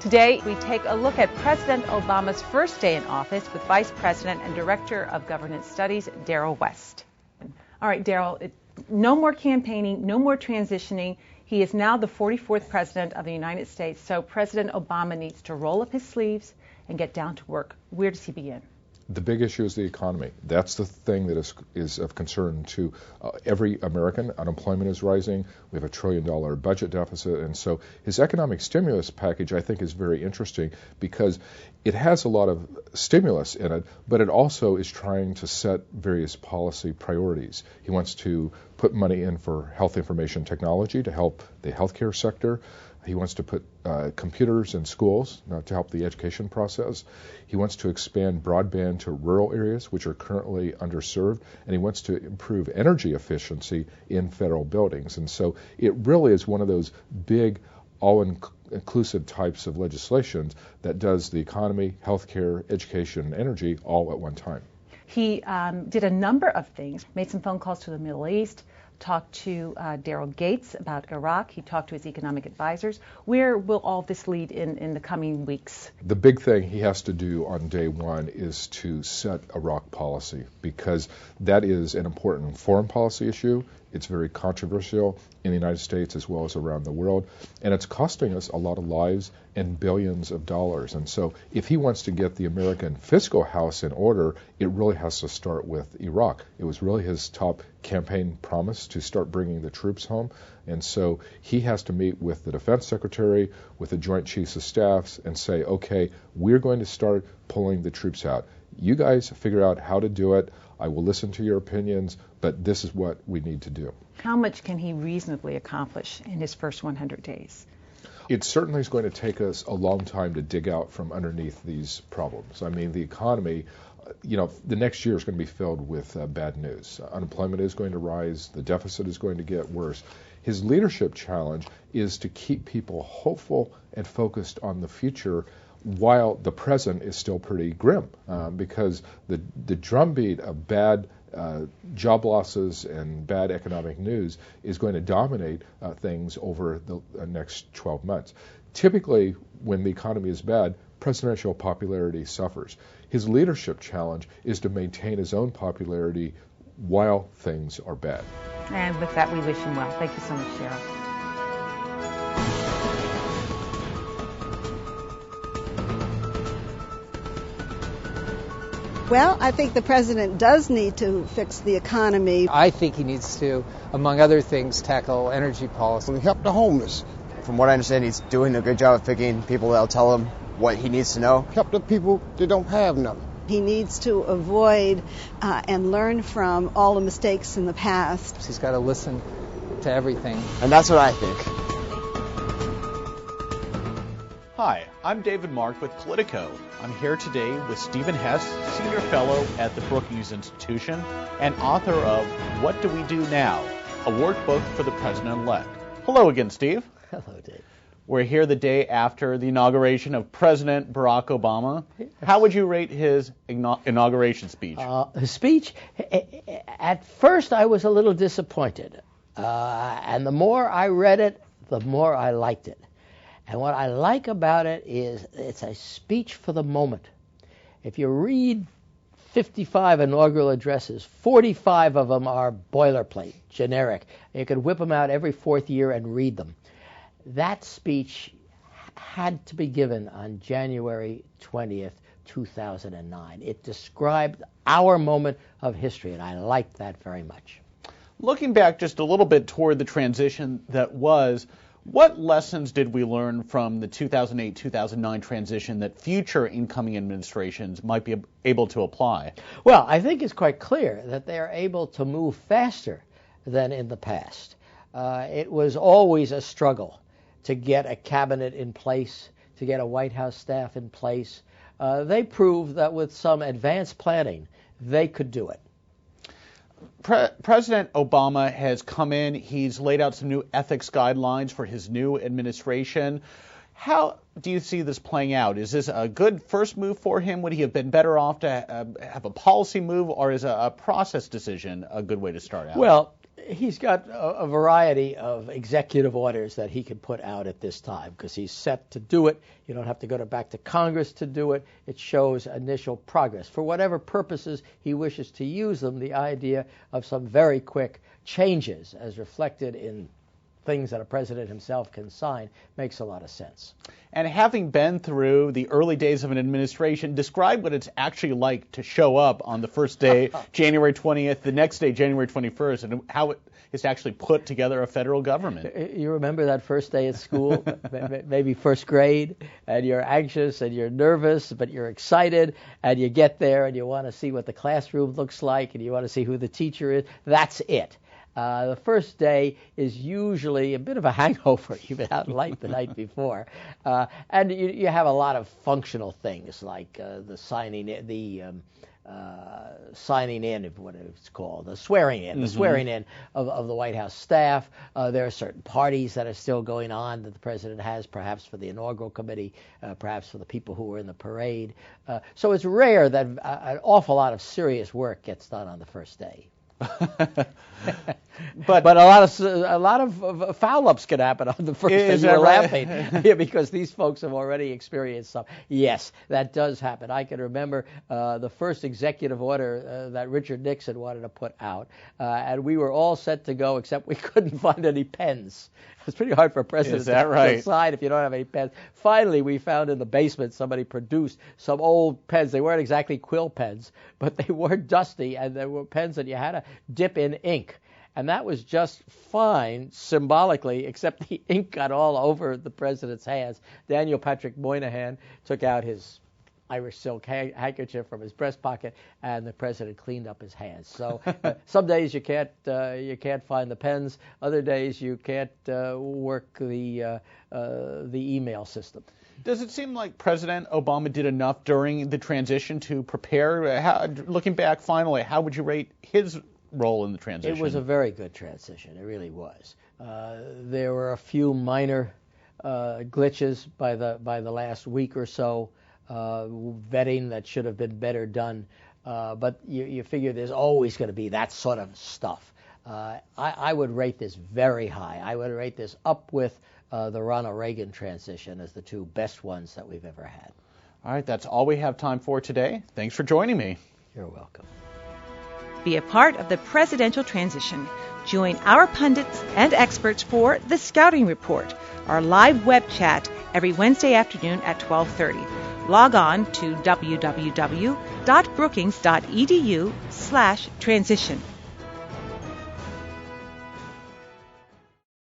Today, we take a look at President Obama's first day in office with Vice President and Director of Governance Studies, Darrell West. All right, Darrell, no more campaigning, no more transitioning. He is now the 44th President of the United States, so President Obama needs to roll up his sleeves and get down to work. Where does he begin? The big issue is the economy. That's the thing that is of concern to every American. Unemployment is rising. We have a $1 trillion budget deficit. And so his economic stimulus package, I think, is very interesting because it has a lot of stimulus in it, but it also is trying to set various policy priorities. He wants to put money in for health information technology to help the healthcare sector. He wants to put computers in schools to help the education process. He wants to expand broadband to rural areas, which are currently underserved, and he wants to improve energy efficiency in federal buildings. And so it really is one of those big, all-inclusive types of legislations that does the economy, healthcare, education, and energy all at one time. He did a number of things, made some phone calls to the Middle East, talked to Daryl Gates about Iraq. He talked to his economic advisors. Where will all this lead in the coming weeks? The big thing he has to do on day one is to set Iraq policy, because that is an important foreign policy issue. It's very controversial in the United States as well as around the world, and it's costing us a lot of lives and billions of dollars. And so if he wants to get the American fiscal house in order, it really has to start with Iraq. It was really his top campaign promise to start bringing the troops home. And so he has to meet with the defense secretary, with the joint chiefs of staffs, and say, okay, we're going to start pulling the troops out. You guys figure out how to do it. I will listen to your opinions, but this is what we need to do. How much can he reasonably accomplish in his first 100 days? It certainly is going to take us a long time to dig out from underneath these problems. I mean, the economy, the next year is going to be filled with bad news. Unemployment is going to rise. The deficit is going to get worse. His leadership challenge is to keep people hopeful and focused on the future, while the present is still pretty grim, because the drumbeat of bad job losses and bad economic news is going to dominate things over the next 12 months. Typically, when the economy is bad, presidential popularity suffers. His leadership challenge is to maintain his own popularity while things are bad. And with that, we wish him well. Thank you so much, Cheryl. Well, I think the president does need to fix the economy. I think he needs to, among other things, tackle energy policy. Help the homeless. From what I understand, he's doing a good job of picking people that'll tell him what he needs to know. Help the people that don't have nothing. He needs to avoid and learn from all the mistakes in the past. He's got to listen to everything. And that's what I think. Hi, I'm David Mark with Politico. I'm here today with Steve Hess, Senior Fellow at the Brookings Institution and author of What Do We Do Now? A workbook for the President-elect. Hello again, Steve. Hello, Dave. We're here the day after the inauguration of President Barack Obama. Yes. How would you rate his inauguration speech? His speech, at first I was a little disappointed. And the more I read it, the more I liked it. And what I like about it is it's a speech for the moment. If you read 55 inaugural addresses, 45 of them are boilerplate, generic. You could whip them out every fourth year and read them. That speech had to be given on January 20th, 2009. It described our moment of history, and I liked that very much. Looking back just a little bit toward the transition that was, what lessons did we learn from the 2008-2009 transition that future incoming administrations might be able to apply? Well, I think it's quite clear that they are able to move faster than in the past. It was always a struggle to get a cabinet in place, to get a White House staff in place. They proved that with some advanced planning, they could do it. President Obama has come in. He's laid out some new ethics guidelines for his new administration. How do you see this playing out? Is this a good first move for him? Would he have been better off to have a policy move, or is a process decision a good way to start out? Well, He's got a variety of executive orders that he can put out at this time because he's set to do it. You don't have to go back to Congress to do it. It shows initial progress. For whatever purposes he wishes to use them, the idea of some very quick changes as reflected in things that a president himself can sign makes a lot of sense. And having been through the early days of an administration, describe what it's actually like to show up on the first day, January 20th, the next day, January 21st, and how it is to actually put together a federal government. You remember that first day at school, maybe first grade, and you're anxious and you're nervous, but you're excited, and you get there and you want to see what the classroom looks like and you want to see who the teacher is. That's it. The first day is usually a bit of a hangover. You've been out late the night before, and you have a lot of functional things like the signing in, what it's called, the swearing in of the White House staff. There are certain parties that are still going on that the president has, perhaps for the Inaugural Committee, perhaps for the people who were in the parade. So it's rare that an awful lot of serious work gets done on the first day. but a lot of foul-ups can happen on the first day. You're laughing because these folks have already experienced some. Yes, that does happen. I can remember the first executive order that Richard Nixon wanted to put out, and we were all set to go except we couldn't find any pens. It's pretty hard for a president to sign if you don't have any pens. Finally, we found in the basement somebody produced some old pens. They weren't exactly quill pens, but they were dusty, and they were pens that you had to dip in ink. And that was just fine symbolically, except the ink got all over the president's hands. Daniel Patrick Moynihan took out his Irish silk handkerchief from his breast pocket, and the president cleaned up his hands. So some days you can't find the pens. Other days you can't work the email system. Does it seem like President Obama did enough during the transition to prepare? Looking back, finally, how would you rate his role in the transition? It was a very good transition. It really was. There were a few minor glitches by the last week or so. Vetting that should have been better done, but you figure there's always going to be that sort of stuff. I would rate this very high. I would rate this up with the Ronald Reagan transition as the two best ones that we've ever had. All right, that's all we have time for today. Thanks for joining me. You're welcome. Be a part of the presidential transition. Join our pundits and experts for The Scouting Report, our live web chat every Wednesday afternoon at 12:30. Log on to www.brookings.edu/transition.